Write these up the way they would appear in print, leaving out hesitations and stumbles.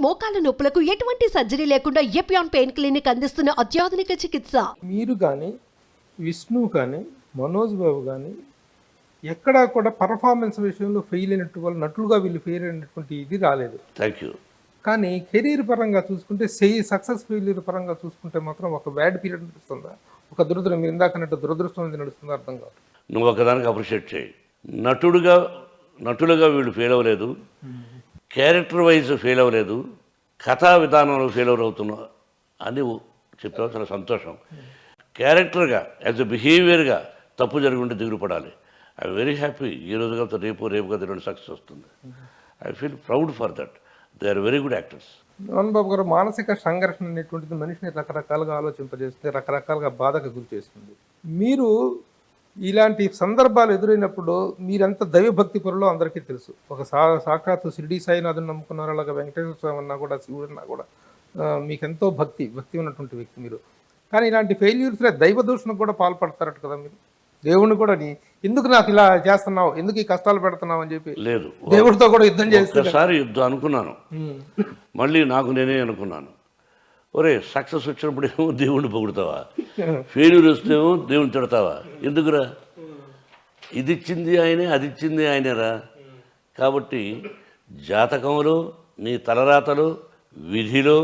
మోకాల నొప్పులకు ఎటువంటి సర్జరీ లేకుండా ఎపియాన్ పెయిన్ క్లినిక్ అందిస్తున్న అత్యాధునిక చికిత్స. మీరు కానీ విష్ణు కానీ మనోజ్ బాబు కానీ ఎక్కడా కూడా పర్ఫార్మెన్స్ విషయంలో ఫెయిల్ అయినట్టు వాళ్ళు నటులుగా వీళ్ళు ఫెయిల్ అయినటువంటి ఇది రాలేదు. Thank you. కానీ కెరీర్ పరంగా చూసుకుంటే సక్సెస్ ఫెయిల్యూర్ పరంగా చూసుకుంటే మాత్రం ఒక బ్యాడ్ పీరియడ్ నడుస్తుందా, ఒక దురదృష్టం మీరు ఇందాకన్నట్టు దురదృష్టం అనేది నడుస్తుందా అర్థం కాదు. నువ్వు ఒకదానికి అప్రిషియేట్ చేయి. నటులుగా వీళ్ళు ఫెయిల్ అవ్వలేదు, క్యారెక్టర్ వైజ్ ఫెయిల్ అవ్వలేదు, కథా విధానంలో ఫెయిల్ అవుతున్నా అని చెప్పావు. చాలా సంతోషం. క్యారెక్టర్గా యాజ్ ఎ బిహేవియర్గా తప్పు జరిగి ఉంటే దిగులు పడాలి. I very happy. ఈ రోజు కాదు రేపు కదా రెండు సక్సెస్ వస్తుంది. I feel proud for that. They are very good actors. Mohan Babu garu, మానసిక సంఘర్షణ అనేటువంటిది మనిషిని రకరకాలుగా ఆలోచింపజేస్తుంది, రకరకాలుగా బాధకు గురి చేస్తుంది. మీరు ఇలాంటి సందర్భాలు ఎదురైనప్పుడు మీరెంత దైవభక్తి పరులో అందరికీ తెలుసు. ఒక సాక్షాత్తు షిరిడి సాయినాథుని నమ్ముకున్నారు, అలాగే వెంకటేశ్వర స్వామి అన్నా కూడా, శివుడన్నా కూడా మీకెంతో భక్తి ఉన్నటువంటి వ్యక్తి మీరు. కానీ ఇలాంటి ఫెయిల్యూర్స్లో దైవ దూషణకు కూడా పాల్పడతారట కదా మీరు. దేవుడిని కూడా ఎందుకు నాకు ఇలా చేస్తున్నావు, ఎందుకు ఈ కష్టాలు పెడుతున్నావు అని చెప్పి లేదు, దేవుడితో కూడా యుద్ధం చేస్తే ఒకసారి యుద్ధం అనుకున్నాను, మళ్ళీ నాకు నేనే అనుకున్నాను, ఒరే సక్సెస్ వచ్చినప్పుడు ఏమో దేవుణ్ణి పొగుడుతావా, ఫెయిల్యూర్ వస్తేమో దేవుని తిడతావా, ఎందుకురా? ఇది ఇచ్చింది ఆయనే, అది ఇచ్చింది ఆయనేరా. కాబట్టి జాతకంలో నీ తలరాతలో విధిలో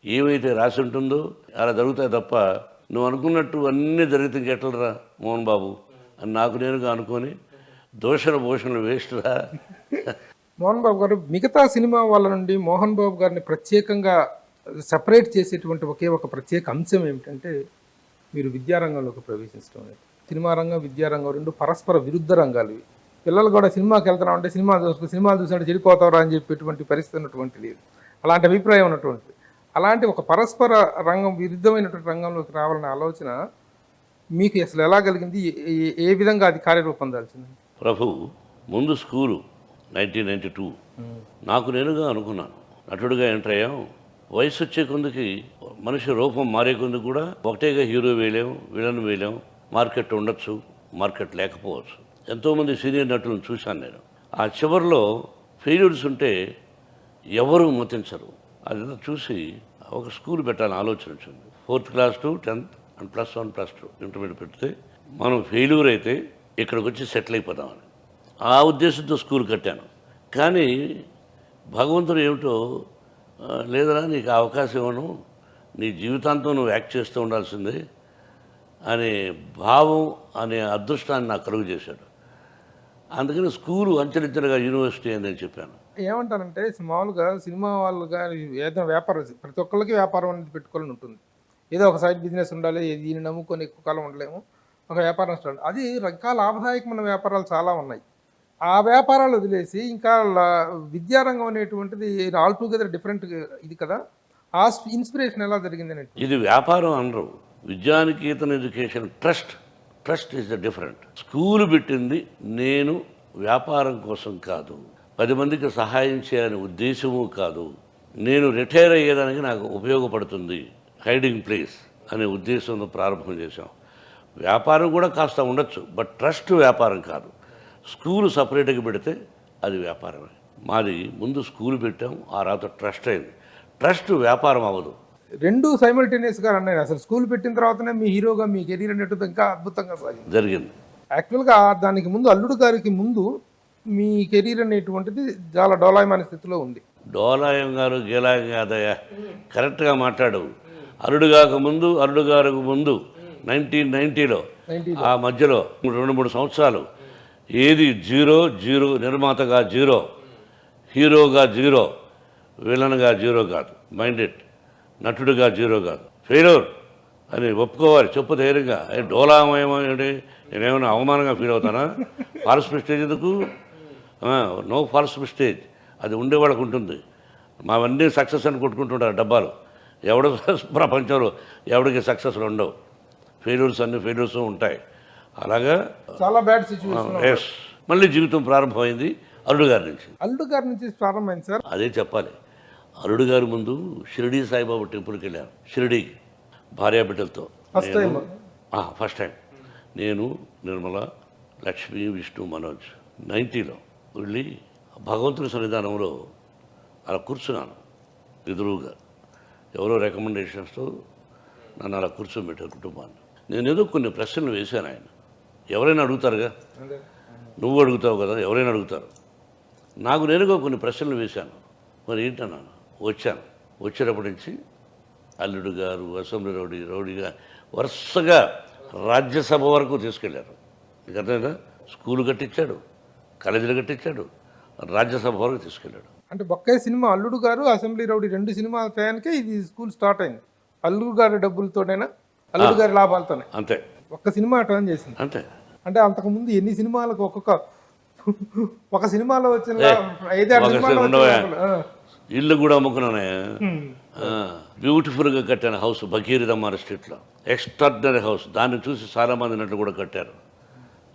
ఏమైతే రాసి ఉంటుందో అలా జరుగుతాయి తప్ప నువ్వు అనుకున్నట్టు అన్నీ జరిగితే ఇంకెట్లరా మోహన్ బాబు అని నాకు నేనుగా అనుకొని భూషణలు వేస్ట్రా. మోహన్ బాబు గారు, మిగతా సినిమా వాళ్ళ నుండి మోహన్ బాబు గారిని ప్రత్యేకంగా సపరేట్ చేసేటువంటి ఒకే ఒక ప్రత్యేక అంశం ఏమిటంటే మీరు విద్యారంగంలోకి ప్రవేశించడం అనేది. సినిమా రంగం, విద్యారంగం రెండు పరస్పర విరుద్ధ రంగాలు ఇవి. పిల్లలు కూడా సినిమాకి వెళ్తున్నామంటే సినిమాలు చూసినట్టు చెడిపోతారా అని చెప్పేటువంటి పరిస్థితి ఉన్నటువంటి లేదు, అలాంటి అభిప్రాయం ఉన్నటువంటిది. అలాంటి ఒక పరస్పర రంగం, విరుద్ధమైనటువంటి రంగంలోకి రావాలనే ఆలోచన మీకు అసలు ఎలా కలిగింది, ఏ విధంగా అది కార్యరూపం దాల్చింది? ప్రభు, ముందు స్కూలు 1992 నాకు నేనుగా అనుకున్నాను, నటుడిగా ఎంటర్ అయ్యాం. వయసు వచ్చే కొందుకి మనిషి రూపం మారే కొందుకు కూడా ఒకటేగా హీరో వేయలేం, విలన్ వేయలేం. మార్కెట్ ఉండొచ్చు, మార్కెట్ లేకపోవచ్చు. ఎంతోమంది సీనియర్ నటులను చూశాను నేను. ఆ చివరిలో ఫెయిల్యూర్స్ ఉంటే ఎవరు మతించరు. అదంతా చూసి ఒక స్కూల్ పెట్టాలని ఆలోచన వచ్చింది. 4th class to 10th and +1 +2 intermediate పెడితే మనం ఫెయిల్యూర్ అయితే ఇక్కడికి వచ్చి సెటిల్ అయిపోదామని ఆ ఉద్దేశంతో స్కూల్ కట్టాను. కానీ భగవంతుడు ఏమిటో, లేదరా నీకు అవకాశం ఇవ్వను, నీ జీవితాంతం నువ్వు యాక్ట్ చేస్తూ ఉండాల్సిందే అనే భావం, అనే అదృష్టాన్ని నాకు కలుగు చేశాడు. అందుకని స్కూలు అంచెలంచెలుగా యూనివర్సిటీ అని నేను చెప్పాను. ఏమంటారంటే మామూలుగా సినిమా వాళ్ళు కానీ ఏదైనా వ్యాపారం, ప్రతి ఒక్కరికి వ్యాపారం అనేది పెట్టుకోవాలని ఉంటుంది. ఏదో ఒక సైడ్ బిజినెస్ ఉండాలి, దీన్ని నమ్ముకొని ఎక్కువ కాలం ఉండలేము, ఒక వ్యాపారం స్టార్ట్. అది ఇంకా లాభదాయకమైన వ్యాపారాలు చాలా ఉన్నాయి. ఆ వ్యాపారాలు వదిలేసి ఇంకా విద్యారంగం అనేటువంటిది ఆల్టుగెదర్ డిఫరెంట్ ఇది కదా. ఆ ఇన్స్పిరేషన్ ఎలా జరిగింది అనేది? ఇది వ్యాపారం అనరు, Vidyanikethan education trust is the different. School పెట్టింది నేను వ్యాపారం కోసం కాదు, 10 మందికి సహాయం చేయాలనే ఉద్దేశము కాదు, నేను రిటైర్ అయ్యేదానికి నాకు ఉపయోగపడుతుంది, హైడింగ్ ప్లేస్ అనే ఉద్దేశంతో ప్రారంభం చేశాం. వ్యాపారం కూడా కాస్త ఉండొచ్చు, బట్ ట్రస్ట్ వ్యాపారం కాదు. స్కూలు సపరేట్గా పెడితే అది వ్యాపారమే. మాది ముందు స్కూల్ పెట్టాం, ఆ తర్వాత ట్రస్ట్ అయింది. ట్రస్ట్ వ్యాపారం అవ్వదు. రెండు సైమల్టేనియస్గా అన్నాయి. అసలు స్కూల్ పెట్టిన తర్వాతనే మీ హీరోగా మీ కెరీర్ అనేటువంటి ఇంకా అద్భుతంగా జరిగింది. యాక్చువల్గా దానికి ముందు అల్లుడు గారికి ముందు మీ కెరీర్ అనేటువంటిది చాలా డోలాయమైన స్థితిలో ఉంది. డోలాయం గారు గీలాయం కాదయ్యా, కరెక్ట్గా మాట్లాడు. అల్లుడు గారికి ముందు 1990లో ఆ మధ్యలో 2-3 సంవత్సరాలు ఏది జీరో, నిర్మాతగా జీరో, హీరోగా జీరో, విలన్గా జీరో కాదు, మైండెడ్, నటుడిగా జీరో కాదు, ఫెయిల్యూర్ అని ఒప్పుకోవాలి. చెప్పు ధైర్యంగా. డోలామయమేంటి, నేనేమైనా అవమానంగా ఫీల్ అవుతానా? ఫాల్స్ మిస్టేజ్ ఎందుకు? నో ఫాల్స్ మిస్టేజ్, అది ఉండేవాళ్ళకు ఉంటుంది. మావన్నీ సక్సెస్ అని కొట్టుకుంటుంటారు డబ్బాలు. ఎవడు ప్రపంచంలో ఎవడికి సక్సెస్లు ఉండవు, ఫెయిల్యూర్స్ ఉంటాయి. అలాగా చాలా బ్యాడ్ సిచ్యువేషన్. ఎస్, మళ్ళీ జీవితం ప్రారంభమైంది అల్లుడు గారి నుంచి ప్రారంభమైంది సార్. అదే చెప్పాలి. అల్లుడు గారి ముందు షిరిడి సాయిబాబా టెంపుల్కి వెళ్ళాను, షిరిడీకి భార్యాబిడ్డలతో. ఫస్ట్ టైం నేను, నిర్మల, లక్ష్మి, విష్ణు, మనోజ్ 90లో వెళ్ళి భగవంతుని సన్నిధానంలో అలా కూర్చున్నాను. ఎదురుగా ఎవరో రికమెండేషన్స్తో నన్ను అలా కూర్చోబెట్టారు కుటుంబాన్ని. నేను ఏదో కొన్ని ప్రశ్నలు వేశాను. ఆయన ఎవరైనా అడుగుతారుగా, నువ్వు అడుగుతావు కదా, ఎవరైనా అడుగుతారు. నాకు నేనుగా కొన్ని ప్రశ్నలు వేశాను. మరి ఏంటన్నాను. వచ్చేటప్పటి నుంచి అల్లుడు గారు, అసెంబ్లీ రౌడీగా వరుసగా రాజ్యసభ వరకు తీసుకెళ్లారు. మీకు అర్థమైందా? స్కూలు కట్టించాడు, కాలేజీలు కట్టించాడు, రాజ్యసభ వరకు తీసుకెళ్ళాడు. అంటే ఒకే సినిమా అల్లుడు గారు, అసెంబ్లీ రౌడీ 2 సినిమాల టయానికే ఇది స్కూల్ స్టార్ట్ అయింది. అల్లుడు గారి డబ్బులతోనైనా, అల్లుడు గారి లాభాలతోనే అంతే. ఒక్క సినిమా టర్న్ చేసింది అంతే. అంటే అంతకుముందు ఎన్ని సినిమాలకు ఒక సినిమాలో వచ్చిన 5-6 సినిమాలు ఇల్లు కూడా అమ్ముకున్నానే. బ్యూటిఫుల్గా కట్టాను హౌస్ భగీరథమ్మారి స్ట్రీట్లో. Extraordinary house. దాన్ని చూసి చాలామంది నట్లు కూడా కట్టారు.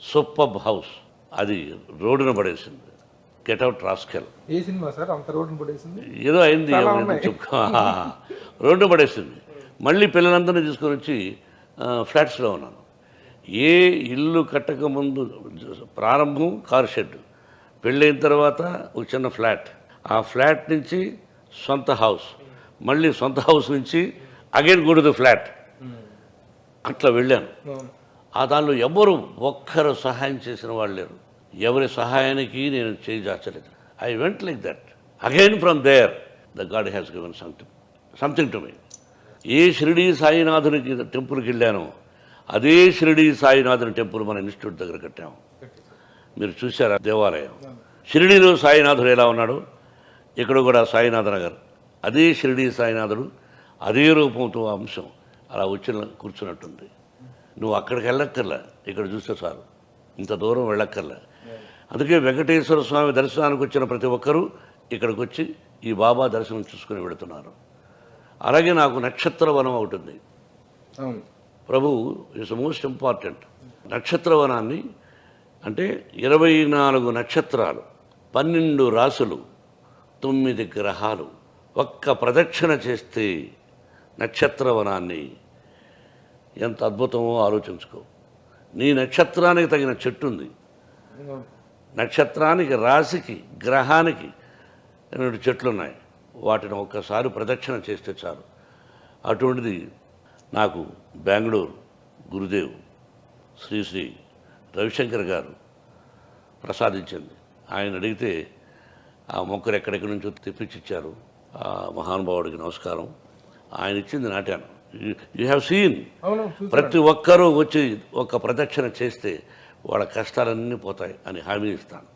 Super house. అది రోడ్డున పడేసింది. Get out rascal. ఏ సినిమా సార్ అంత రోడ్డున పడేసింది? ఏదో అయింది, రోడ్డు పడేసింది. మళ్ళీ పిల్లలందరినీ తీసుకొని వచ్చి ఫ్లాట్స్లో ఉన్నాను. ఏ ఇల్లు కట్టకముందు ప్రారంభం కారు షెడ్, పెళ్ళైన తర్వాత ఒక చిన్న ఫ్లాట్, ఆ ఫ్లాట్ నుంచి సొంత హౌస్, మళ్ళీ సొంత హౌస్ నుంచి again go to the flat. అట్లా వెళ్ళాను. ఆ దానిలో ఎవరు ఒక్కరు సహాయం చేసిన వాళ్ళు లేరు. ఎవరి సహాయానికి నేను చేయి జాచలేదు. I went like that. Again from there the god has given something to me. ఏ షిరిడీ సాయినాథునికి టెంపుల్కి వెళ్ళానో అదే షిరిడీ సాయినాథుని టెంపుల్ మన ఇన్స్టిట్యూట్ దగ్గర కట్టాము. మీరు చూశారా దేవాలయం? షిరిడీలో సాయినాథుడు ఎలా ఉన్నాడు, ఇక్కడ కూడా సాయినాథ నగర్. అదే షిరిడీ సాయినాథుడు, అదే రూపంతో అంశం అలా వచ్చిన కూర్చున్నట్టుంది. నువ్వు అక్కడికి వెళ్ళక్కర్లే, ఇక్కడ చూస్తే చాలు. ఇంత దూరం వెళ్ళక్కర్లే. అందుకే వెంకటేశ్వర స్వామి దర్శనానికి వచ్చిన ప్రతి ఒక్కరూ ఇక్కడికి వచ్చి ఈ బాబా దర్శనం చూసుకుని వెళుతున్నారు. అలాగే నాకు నక్షత్రవనం అవుతుంది. ప్రభు ఇస్ మోస్ట్ ఇంపార్టెంట్. నక్షత్రవనాన్ని అంటే 24 నక్షత్రాలు, 12 రాసులు, 9 గ్రహాలు ఒక్క ప్రదక్షిణ చేస్తే నక్షత్రవనాన్ని ఎంత అద్భుతమో ఆలోచించుకో. నీ నక్షత్రానికి తగిన చెట్టు ఉంది. నక్షత్రానికి, రాశికి, గ్రహానికి 2 చెట్లు ఉన్నాయి. వాటిని ఒక్కసారి ప్రదక్షిణ చేస్తే చాలు. అటువంటిది నాకు బెంగళూరు గురుదేవ్ శ్రీ శ్రీ రవిశంకర్ గారు ప్రసాదించింది. ఆయన అడిగితే ఆ మొక్కలు ఎక్కడెక్కడి నుంచో తెప్పించిచ్చారు. ఆ మహానుభావుడికి నమస్కారం. ఆయన ఇచ్చింది నాటాను. You have seen. ప్రతి ఒక్కరూ వచ్చి ఒక ప్రదక్షిణ చేస్తే వాళ్ళ కష్టాలన్నీ పోతాయి అని హామీ ఇస్తాను.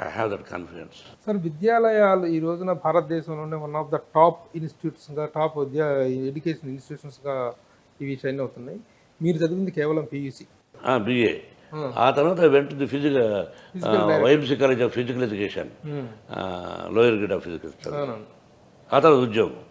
I have that confidence. Sir, విద్యాలయాలు ఈ రోజున భారతదేశంలోనే వన్ ఆఫ్ ద టాప్ ఇన్స్టిట్యూట్స్గా, టాప్ ఎడ్యుకేషన్ ఇన్స్టిట్యూషన్స్గా ఇవి షైన్ అవుతున్నాయి. మీరు చదివింది కేవలం పీయూసీ, బిఏ. ఆ తర్వాత వెంట the YMC college of physical education, lower grade of physical. ఆ తర్వాత ఉద్యోగం.